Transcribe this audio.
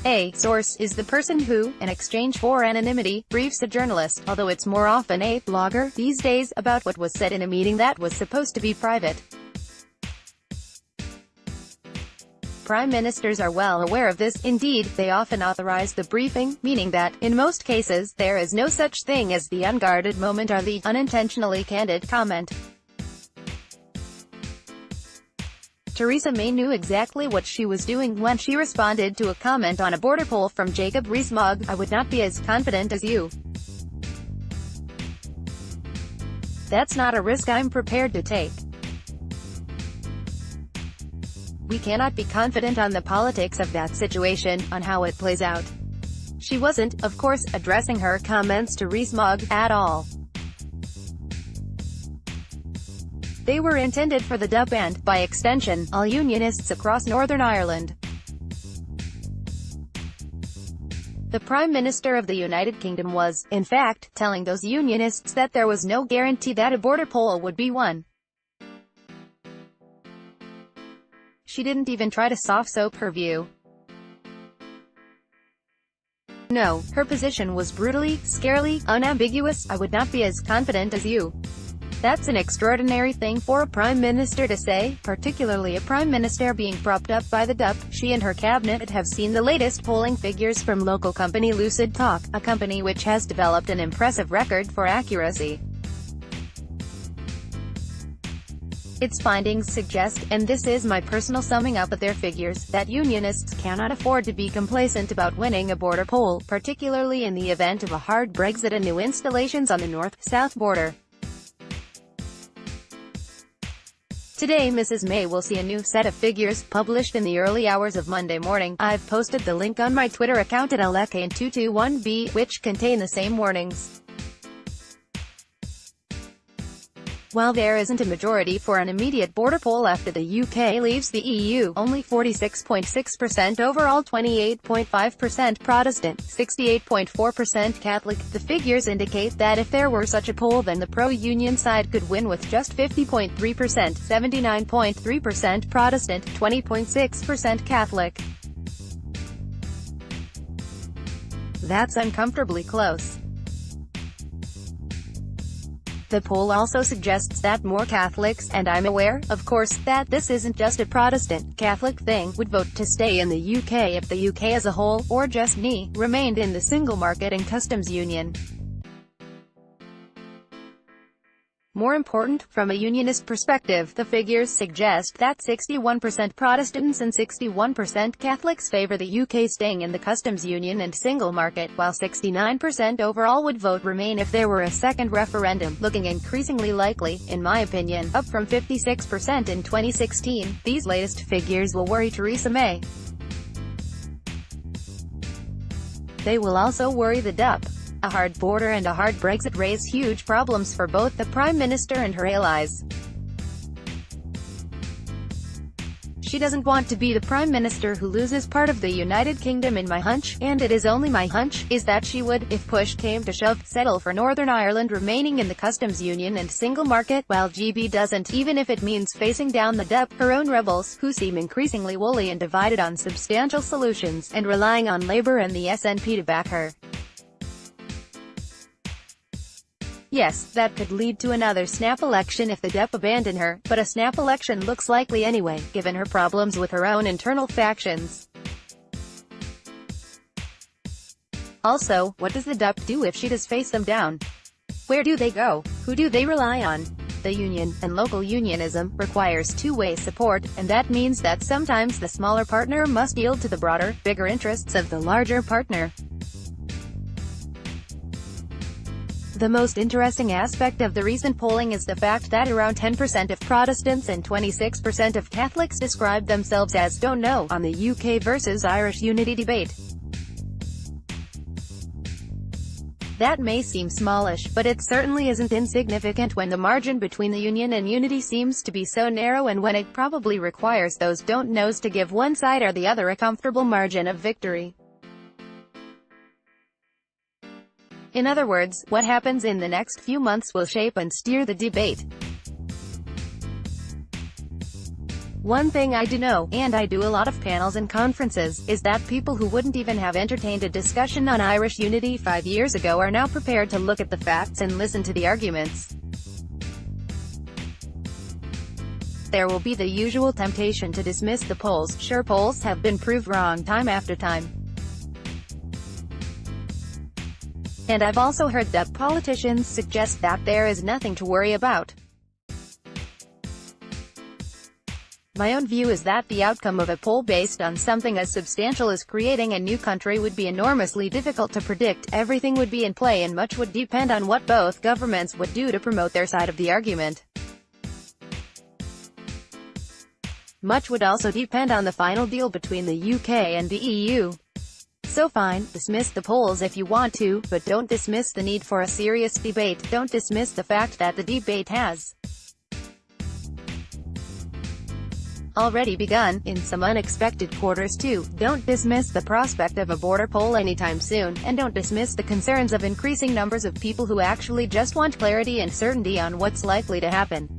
A source is the person who, in exchange for anonymity, briefs a journalist, although it's more often a blogger these days, about what was said in a meeting that was supposed to be private. Prime ministers are well aware of this. Indeed, they often authorize the briefing, meaning that, in most cases, there is no such thing as the unguarded moment or the unintentionally candid comment. Theresa May knew exactly what she was doing when she responded to a comment on a border poll from Jacob Rees-Mogg. "I would not be as confident as you. That's not a risk I'm prepared to take. We cannot be confident on the politics of that situation, on how it plays out." She wasn't, of course, addressing her comments to Rees-Mogg at all. They were intended for the DUP and, by extension, all unionists across Northern Ireland. The Prime Minister of the United Kingdom was, in fact, telling those unionists that there was no guarantee that a border poll would be won. She didn't even try to soft-soap her view. No, her position was brutally, scarily, unambiguous. "I would not be as confident as you." That's an extraordinary thing for a prime minister to say, particularly a prime minister being propped up by the DUP. She and her cabinet have seen the latest polling figures from local company Lucid Talk, a company which has developed an impressive record for accuracy. Its findings suggest, and this is my personal summing up of their figures, that unionists cannot afford to be complacent about winning a border poll, particularly in the event of a hard Brexit and new installations on the north-south border. Today Mrs. May will see a new set of figures, published in the early hours of Monday morning. I've posted the link on my Twitter account at @LEKANE221B, which contain the same warnings. While there isn't a majority for an immediate border poll after the UK leaves the EU, only 46.6% overall, 28.5% Protestant, 68.4% Catholic, the figures indicate that if there were such a poll then the pro-union side could win with just 50.3%, 79.3% Protestant, 20.6% Catholic. That's uncomfortably close. The poll also suggests that more Catholics, and I'm aware, of course, that this isn't just a Protestant, Catholic thing, would vote to stay in the UK if the UK as a whole, or just NI, remained in the single market and customs union. More important, from a unionist perspective, the figures suggest that 61% Protestants and 61% Catholics favor the UK staying in the customs union and single market, while 69% overall would vote remain if there were a second referendum, looking increasingly likely, in my opinion, up from 56% in 2016. These latest figures will worry Theresa May. They will also worry the DUP. A hard border and a hard Brexit raise huge problems for both the Prime Minister and her allies. She doesn't want to be the Prime Minister who loses part of the United Kingdom. In my hunch, and it is only my hunch, is that she would, if push came to shove, settle for Northern Ireland remaining in the customs union and single market, while GB doesn't, even if it means facing down the DUP, her own rebels, who seem increasingly woolly and divided on substantial solutions, and relying on Labour and the SNP to back her. Yes, that could lead to another snap election if the DUP abandon her, but a snap election looks likely anyway, given her problems with her own internal factions. Also, what does the DUP do if she does face them down? Where do they go? Who do they rely on? The union, and local unionism, requires two-way support, and that means that sometimes the smaller partner must yield to the broader, bigger interests of the larger partner. The most interesting aspect of the recent polling is the fact that around 10% of Protestants and 26% of Catholics describe themselves as "don't know" on the UK versus Irish unity debate. That may seem smallish, but it certainly isn't insignificant when the margin between the union and unity seems to be so narrow, and when it probably requires those "don't knows" to give one side or the other a comfortable margin of victory. In other words, what happens in the next few months will shape and steer the debate. One thing I do know, and I do a lot of panels and conferences, is that people who wouldn't even have entertained a discussion on Irish unity 5 years ago are now prepared to look at the facts and listen to the arguments. There will be the usual temptation to dismiss the polls. Sure, polls have been proved wrong time after time. And I've also heard that politicians suggest that there is nothing to worry about. My own view is that the outcome of a poll based on something as substantial as creating a new country would be enormously difficult to predict. Everything would be in play and much would depend on what both governments would do to promote their side of the argument. Much would also depend on the final deal between the UK and the EU. So fine, dismiss the polls if you want to, but don't dismiss the need for a serious debate. Don't dismiss the fact that the debate has already begun, in some unexpected quarters too. Don't dismiss the prospect of a border poll anytime soon, and don't dismiss the concerns of increasing numbers of people who actually just want clarity and certainty on what's likely to happen.